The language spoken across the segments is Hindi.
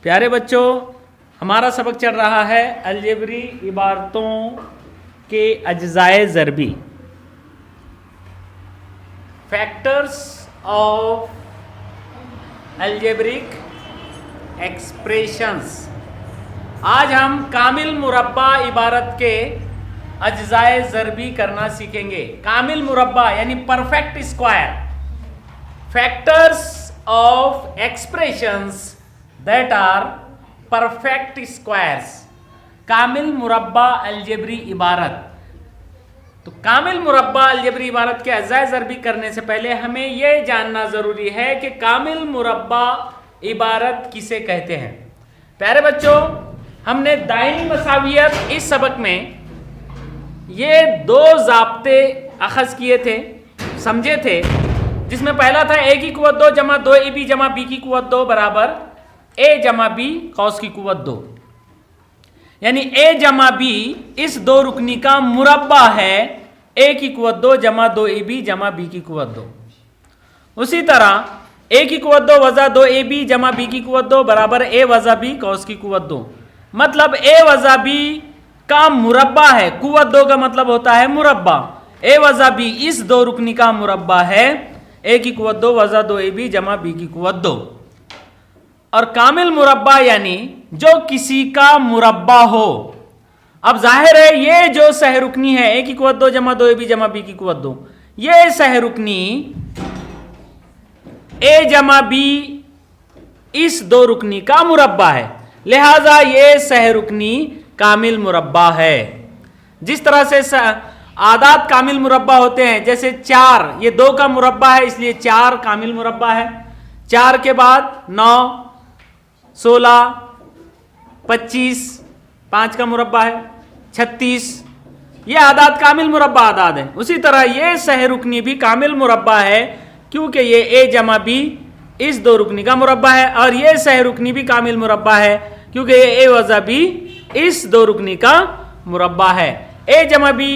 प्यारे बच्चों, हमारा सबक चल रहा है अलजेब्री इबारतों के अज्जाए ज़रबी, फैक्टर्स ऑफ अलजेब्रिक एक्सप्रेशंस। आज हम कामिल मुरब्बा इबारत के अज्जाए ज़रबी करना सीखेंगे। कामिल मुरब्बा यानी perfect square, factors of expressions that are perfect squares. कामिल मुरब्बा अलजेब्री इबारत। तो कामिल मुरब्बा अलजेब्री इबारत के अज्जाए ज़रबी करने से पहले हमें यह जानना ज़रूरी है कि कामिल मुरब्बा इबारत किसे कहते हैं। प्यारे बच्चों, हमने दाहिनी मसावियत इस सबक में ये दो ज़ाब्ते अखज़ किए थे, समझे थे, जिसमें पहला था ए की कुव्वत 2 जमा 2ab जमा b की कुव्वत 2 बराबर a जमा b कॉस की कुव्वत 2, यानी a जमा b इस दो रुकनी का मुरब्बा है a की कुव्वत 2 जमा 2ab जमा b की कुव्वत 2। उसी तरह a की कुव्वत 2 वज़ा 2ab जमा b की कुव्वत 2 बराबर a वज़ा b कॉस की कुव्वत 2। मतलब a वज़ा b का मुरब्बा है, कुव्वत 2 का मतलब होता है मुरब्बा। a वज़ा b इस दो रुकनी का मुरब्बा है a की कुव्वत 2 वज़ा 2ab जमा b की कुव्वत 2। और कामिल मुरब्बा यानी जो किसी का मुरब्बा हो। अब जाहिर है ये जो सहरुकनी है a की कुव्वत 2 जमा 2ab जमा b की कुव्वत 2, ये सहरुकनी a जमा b इस दो रुकनी का मुरब्बा है, लिहाजा ये सहरुकनी कामिल मुरब्बा है। जिस तरह से आदाद कामिल मुरब्बा होते हैं, जैसे 4 ये 2 का मुरब्बा है इसलिए 4 कामिल मुरब्बा है। 4 के बाद 9, 16, 25 5 का मुरब्बा है, 36, ये आदाद कामिल मुरब्बा आदाद है। उसी तरह ये सहरुकनी भी कामिल मुरब्बा है क्योंकि ये a जमा b इस दो रुकनी का मुरब्बा है, और ये सहरुकनी भी कामिल मुरब्बा है क्योंकि ये a वज़ा b इस दो रुकनी का मुरब्बा है। a जमा b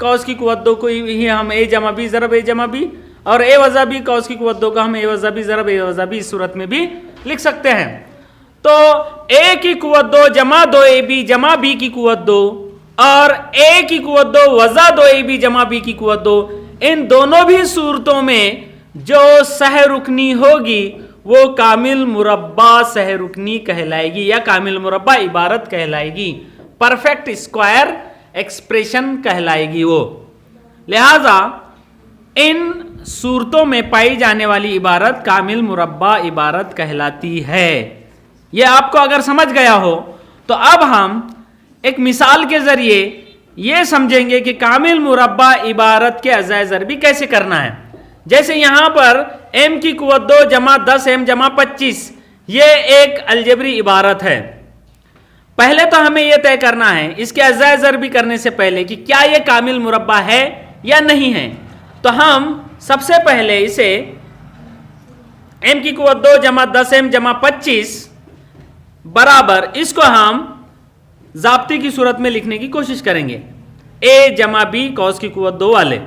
कॉस की कुव्वत 2 को ही हम a जमा b ज़रब a जमा b, और a वज़ा b कॉस की कुव्वत 2 का हम a वज़ा b ज़रब a वज़ा b इस सूरत में भी लिख सकते हैं। तो a की कुव्वत 2 जमा 2ab जमा b की कुव्वत 2 और a की कुव्वत 2 वज़ा 2ab जमा b की कुव्वत 2, इन दोनों भी सूरतों में जो सहरुकनी होगी वो कामिल मुरब्बा सहरुकनी कहलाएगी या कामिल मुरब्बा इबारत कहलाएगी, परफेक्ट स्क्वायर एक्सप्रेशन कहलाएगी वो। लिहाजा इन सूरतों में पाई जाने वाली इबारत कामिल मुरब्बा इबारत कहलाती है। यह आपको अगर समझ गया हो तो अब हम एक मिसाल के जरिए यह समझेंगे कि कामिल मुरब्बा इबारत के अज्जाए ज़रबी कैसे करना है। जैसे यहां पर m की कुव्वत 2 जमा 10m जमा 25, ये एक अलजेब्री इबारत है। पहले तो हमें यह तय करना है इसके अज्जाए ज़रबी करने से पहले कि क्या यह कामिल मुरब्बा है या नहीं है। तो हम सबसे पहले इसे m की कुव्वत 2 जमा 10m जमा 25 बराबर, इसको हम ज़ाब्ते की सूरत में लिखने की कोशिश करेंगे, a जमा b कॉस की कुव्वत 2 वाले।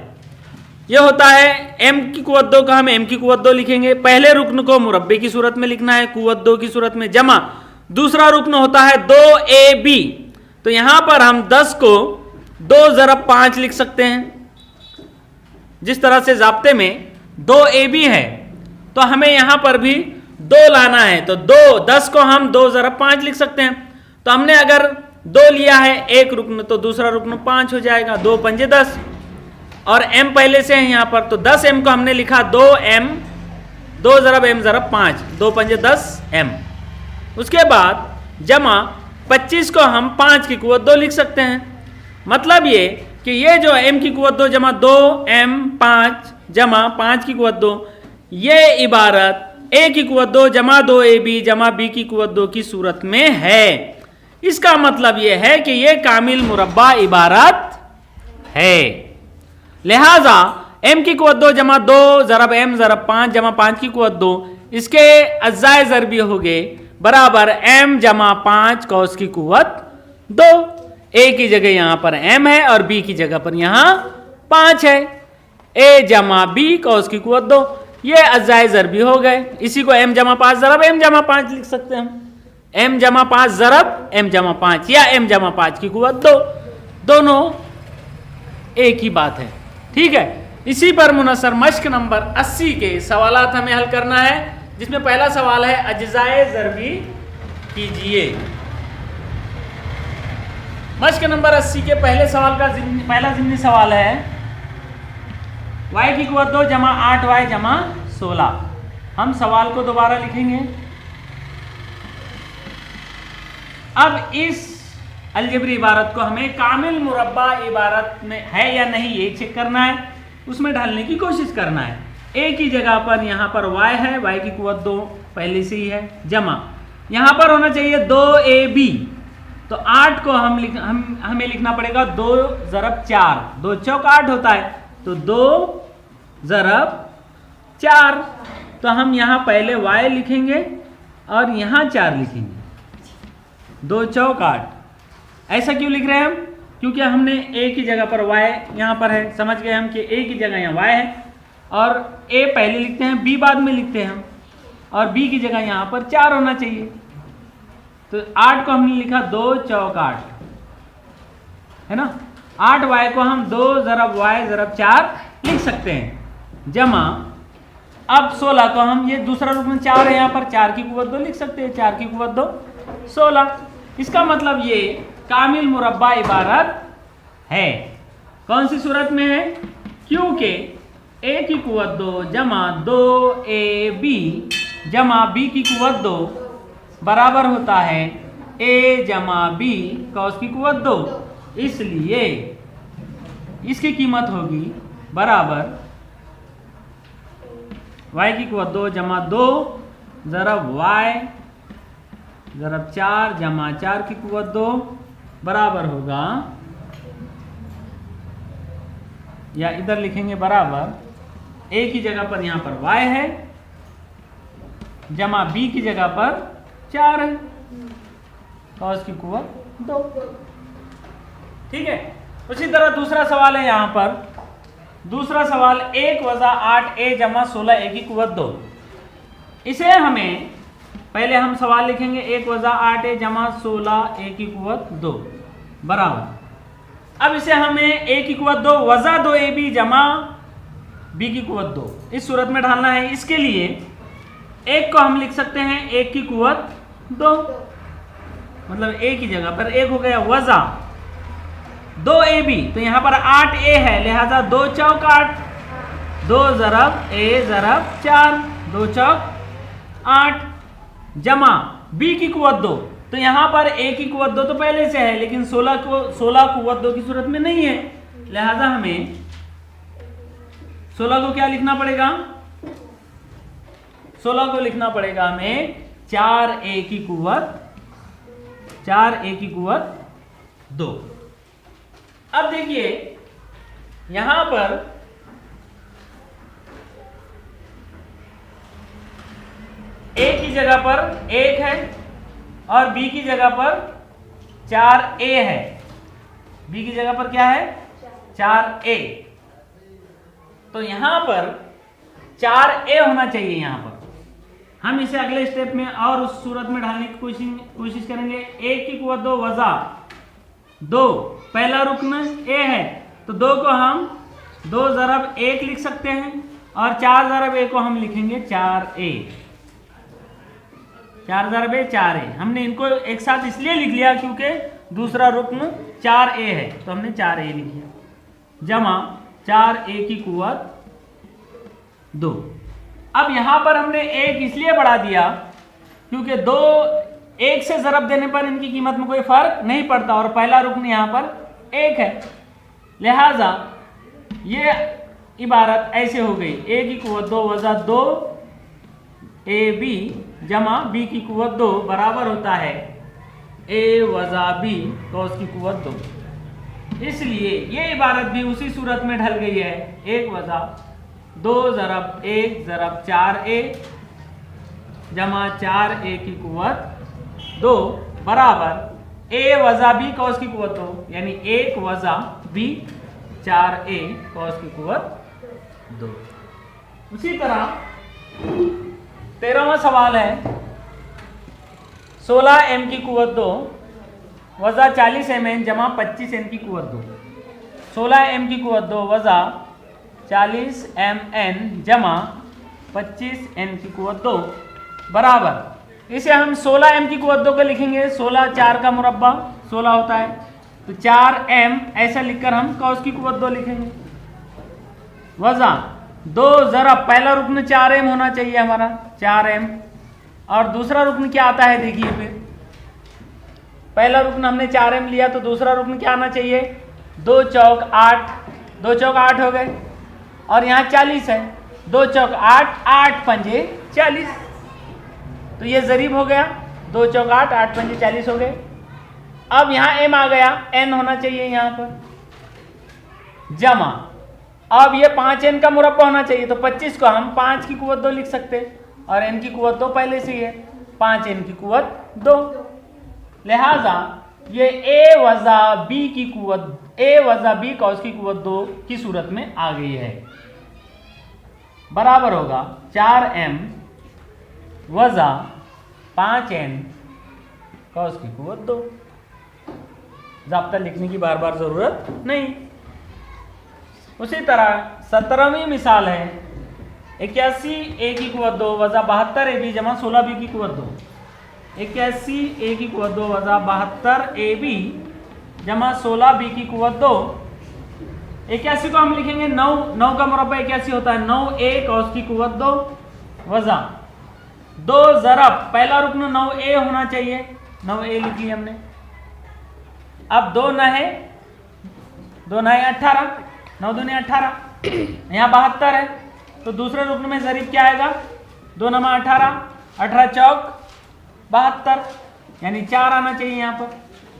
यह होता है m की कुव्वत 2 का हम m की कुव्वत 2 लिखेंगे, पहले रुकन को मुरब्बे की सूरत में लिखना है कुव्वत 2 की सूरत में, जमा दूसरा रुकन होता है 2ab। तो यहां पर हम 10 को 2 ज़रब 5 लिख सकते हैं। जिस तरह से ज़ाब्ते में 2ab है तो हमें यहां पर भी 2 लाना है, तो 10 को हम 2 ज़रब 5 लिख सकते हैं। तो हमने अगर 2 लिया है एक रुकन तो दूसरा रुकन 5 हो जाएगा, 2 पंजे 10, और m पहले से है यहां पर, तो 10m को हमने लिखा 2m 2 ज़रब m ज़रब 5, 2 पंजे 10m। उसके बाद जमा 25 को हम 5 की कुव्वत 2 लिख सकते हैं। मतलब ये कि ये जो m की कुव्वत 2 जमा 2m 5 जमा 5 की कुव्वत 2, ये इबारत a की कुव्वत 2 जमा 2ab जमा b की कुव्वत 2 की सूरत में है। इसका मतलब यह है कि यह कामिल मुरब्बा इबारत है। लिहाजा m की कुव्वत 2 जमा 2 ज़रब m ज़रब 5 जमा 5 की कुव्वत 2, इसके अज्जाए ज़रबी हो गए बराबर m जमा 5 कॉस की कुव्वत 2। a की जगह यहां पर m है और b की जगह पर यहां 5 है, a जमा b कॉस की कुव्वत 2, ये अज्जाए ज़रबी हो गए। इसी को m जमा 5 ज़रब m जमा 5 लिख सकते हैं हम। m जमा 5 ज़रब m जमा 5 या m जमा 5 की कुव्वत 2, दोनों एक ही बात है। ठीक है, इसी पर मुनसर मश्क नंबर 80 के सवालात हमें हल करना है, जिसमें पहला सवाल है अज्जाए ज़रबी कीजिए। मश्क नंबर 80 के पहले सवाल का पहला ज़िम्नी सवाल है y की कुव्वत 2 जमा 8y जमा 16। हम सवाल को दोबारा लिखेंगे। अब इस अलजेब्री इबारत को हमें कामिल मुरब्बा इबारत में है या नहीं ये चेक करना है, उसमें ढालने की कोशिश करना है। a की जगह पर यहाँ पर y है, y की कुव्वत 2 पहले से ही है, जमा यहाँ पर होना चाहिए 2ab, तो 8 को हमें लिखना पड़ेगा 2 ज़रब 4, 2 चौक 8 होता है, तो 2 ज़रब 4, तो हम यहाँ पहले y लिखेंगे और यहाँ 4 लिखेंगे, 2 चौक 8। ऐसा क्यों लिख रहे हैं हम? क्योंकि हमने a की जगह पर y यहाँ पर है, समझ गए हम कि a की जगह यहाँ y है, और a पहले लिखते हैं b बाद में लिखते हैं हम, और b की जगह यहाँ पर 4 होना चाहिए। तो 8 को हमने लिखा 2 चौक 8, है ना। 8y को हम 2 ज़रब y ज़रब 4 लिख सकते हैं, जमा अब 16 को हम, ये दूसरा रूप में 4 है, यहाँ पर 4 की कुव्वत 2 लिख सकते हैं, 4 की कुव्वत 2 16। इसका मतलब ये कामिल मुरब्बा इबारत है। कौन सी सूरत में है? क्योंकि a की कुव्वत 2 जमा 2ab जमा b की कुव्वत 2 बराबर होता है a जमा b कॉस की कुव्वत 2, इसलिए इसकी कीमत होगी बराबर y की कुव्वत 2 जमा 2 ज़रब y ज़रब 4 जमा 4 की कुव्वत 2 बराबर होगा, या इधर लिखेंगे बराबर a की जगह पर यहाँ पर y है, जमा b की जगह पर 4 है, कॉस की कुव्वत 2। ठीक है, उसी तरह दूसरा सवाल है यहाँ पर, दूसरा सवाल 1 वज़ा 8a जमा 16a की कुव्वत 2। इसे हमें पहले हम सवाल लिखेंगे 1 वज़ा 8a जमा 16a की कुव्वत 2 बराबर। अब इसे हमें a की कुव्वत 2 वज़ा 2ab जमा b की कुव्वत 2 इस सूरत में ढालना है। इसके लिए 1 को हम लिख सकते हैं 1 की कुव्वत 2, मतलब a की जगह पर 1 हो गया, वज़ा 2ab, तो यहाँ पर 8a है, लिहाजा 2 चौक 8, 2 ज़रब a ज़रब 4, 2 चौक 8, जमा b की कुव्वत 2, तो यहाँ पर a की कुव्वत 2 तो पहले से है, लेकिन 16 कुव्वत 2 की सूरत में नहीं है, लिहाजा हमें 16 को क्या लिखना पड़ेगा? 16 को लिखना पड़ेगा हमें 4a की कुव्वत 2। अब देखिए यहां पर a की जगह पर 1 है और b की जगह पर 4a है। b की जगह पर क्या है? 4a। तो यहां पर 4a होना चाहिए। यहां पर हम इसे अगले स्टेप में और उस सूरत में ढालने की कोशिश करेंगे। a की कुव्वत 2 वज़ा 2, पहला रुकन a है, तो 2 को हम 2 ज़रब 1 लिख सकते हैं और 4 ज़रब a को हम लिखेंगे 4a। 4 ज़रब a 4a, हमने इनको एक साथ इसलिए लिख लिया क्योंकि दूसरा रुकन 4a है, तो हमने 4a लिख लिया, जमा 4a की कुव्वत 2। अब यहां पर हमने 1 इसलिए बढ़ा दिया क्योंकि 2 1 से ज़रब देने पर इनकी कीमत में कोई फर्क नहीं पड़ता और पहला रुकन यहां पर 1 है, लिहाजा ये इबारत ऐसे हो गई। a की कुव्वत 2 वज़ा 2 ab जमा b की कुव्वत 2 बराबर होता है a वज़ा b कॉस की कुव्वत 2। इसलिए ये इबारत भी उसी सूरत में ढल गई है। 1 वज़ा 2 ज़रब 1 ज़रब 4a जमा 4a की कुव्वत 2 बराबर a वज़ा b कॉस की कुव्वत 2, यानी 1 वज़ा b 4a कॉस की कुव्वत 2। उसी तरह 13वां सवाल है 16m की कुव्वत 2 वज़ा 40mn जमा 25n की कुव्वत 2। 16m की कुव्वत 2 वज़ा 40mn जमा 25n की कुव्वत 2 बराबर, इसे हम 16m की कुव्वत 2 को लिखेंगे। 16 4 का मुरब्बा 16 होता है, तो 4m ऐसा लिखकर हम कॉस की कुव्वत 2 लिखेंगे। वज़ा 2 ज़रब, पहला रुकन 4m होना चाहिए हमारा 4m, और दूसरा रुकन क्या आता है देखिए। फिर पहला रुकन हमने 4m लिया, तो दूसरा रुकन क्या आना चाहिए, 2 चौक 8, 2 चौक 8 हो गए, और यहाँ 40 है, 2 चौक 8, 8 पंजे 40, तो ये ज़रीब हो गया, 2 चौक 8, 8 पंजे 40 हो गए। अब यहाँ m आ गया, n होना चाहिए यहाँ पर, जमा, अब ये 5n का मुरब्बा होना चाहिए, तो 25 को हम 5 की कुव्वत 2 लिख सकते हैं, और n की कुव्वत 2 पहले से ही है, 5n की कुव्वत 2, लिहाजा ये a वज़ा b की कुव्वत, a वज़ा b कॉस की कुव्वत 2 की सूरत में आ गई है, बराबर होगा 4m वज़ा 5n कॉस की कुव्वत 2। ज़ाब्ता लिखने की बार बार ज़रूरत नहीं। उसी तरह 17वीं मिसाल है 81a की कुव्वत 2 वज़ा 72ab जमा 16b की कुव्वत 2। 81a की कुव्वत 2 वज़ा 72ab जमा 16b की कुव्वत 2। 81 को हम लिखेंगे 9, 9 का मुरब्बा 81 होता है, 9a कॉस की कुव्वत 2 वज़ा 2 ज़रब, पहला रुकन 9a होना चाहिए, 9a लिख लिया हमने। अब 2 नहे 18, 9 दूनी 18, यहाँ 72 है, तो दूसरे रुकन में ज़रीब क्या आएगा, 2 नमा 18, 18 चौक 72, यानी 4 आना चाहिए यहाँ पर,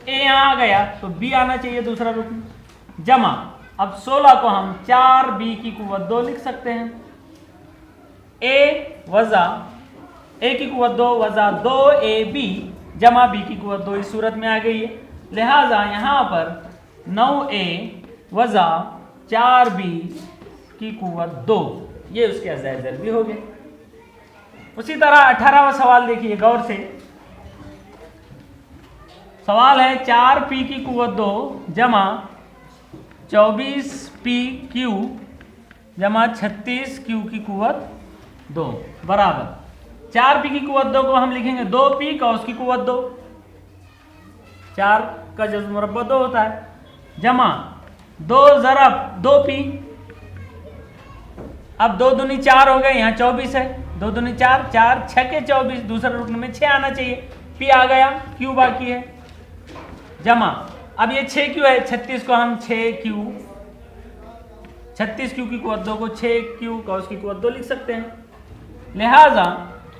a यहाँ आ गया तो b आना चाहिए दूसरा रुकन, जमा, अब 16 को हम 4b की कुव्वत 2 लिख सकते हैं। a वज़ा a की कुव्वत 2 वज़ा 2ab जमा b की कुव्वत 2 इस सूरत में आ गई है, लिहाजा यहाँ पर 9a वज़ा 4b की कुव्वत 2, ये उसके अज़ाइद ज़रबी हो गए। उसी तरह 18वां सवाल देखिए गौर से, सवाल है 4p की कुव्वत 2 जमा 24pq जमा 36q की कुव्वत 2 बराबर, 4p की कुव्वत 2 को हम लिखेंगे 2p कॉस की कुव्वत 2, 4 का जज़्ब मुरब्बा 2 होता है, जमा 2 ज़रब 2p, अब 2 दूनी 4 हो गए, यहाँ 24 है, 2 दूनी 4, 4 6 के 24, दूसरे रुकन में 6 आना चाहिए, p आ गया, q बाकी है, जमा, अब ये 6q है, 36 को हम 6q, 36q की कुव्वत 2 को 6q कॉस की कुव्वत 2 लिख सकते हैं। लिहाजा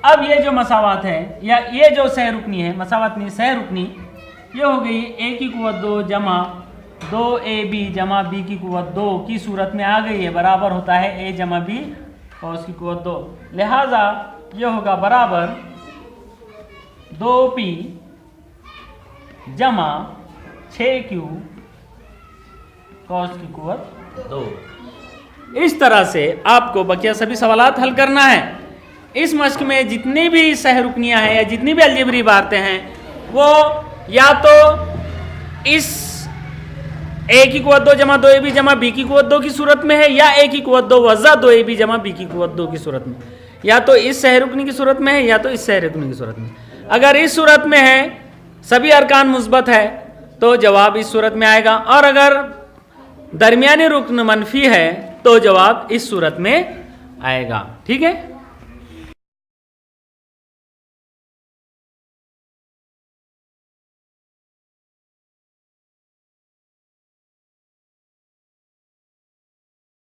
अब ये जो मसावात है, या ये जो सह रुकनी है, मसावात नहीं सह रुकनी, ये हो गई a की कुव्वत 2 जमा 2ab जमा b की कुव्वत 2 की सूरत में आ गई है, बराबर होता है a जमा b कॉस की कुव्वत 2, लिहाजा ये होगा बराबर 2p जमा 6q कॉस की कुव्वत 2। इस तरह से आपको बकिया सभी सवालात हल करना है। इस मश्क में जितनी भी सह रुकनियाँ हैं या जितनी भी अलजेबरी इबारतें हैं, वो या तो इस a की कुव्वत 2 जमा 2ab जमा b की कुव्वत 2 की सूरत में है, या a की कुव्वत 2 वज़ा 2ab जमा b की कुव्वत 2 की सूरत में, या तो इस सह रुकनी की सूरत में है या तो इस सह रुकनी की सूरत में। अगर इस सूरत में है, सभी अरकान मुस्बत है, तो जवाब इस सूरत में आएगा, और अगर दरमियानी रुकन मनफी है तो जवाब इस सूरत में आएगा। ठीक है।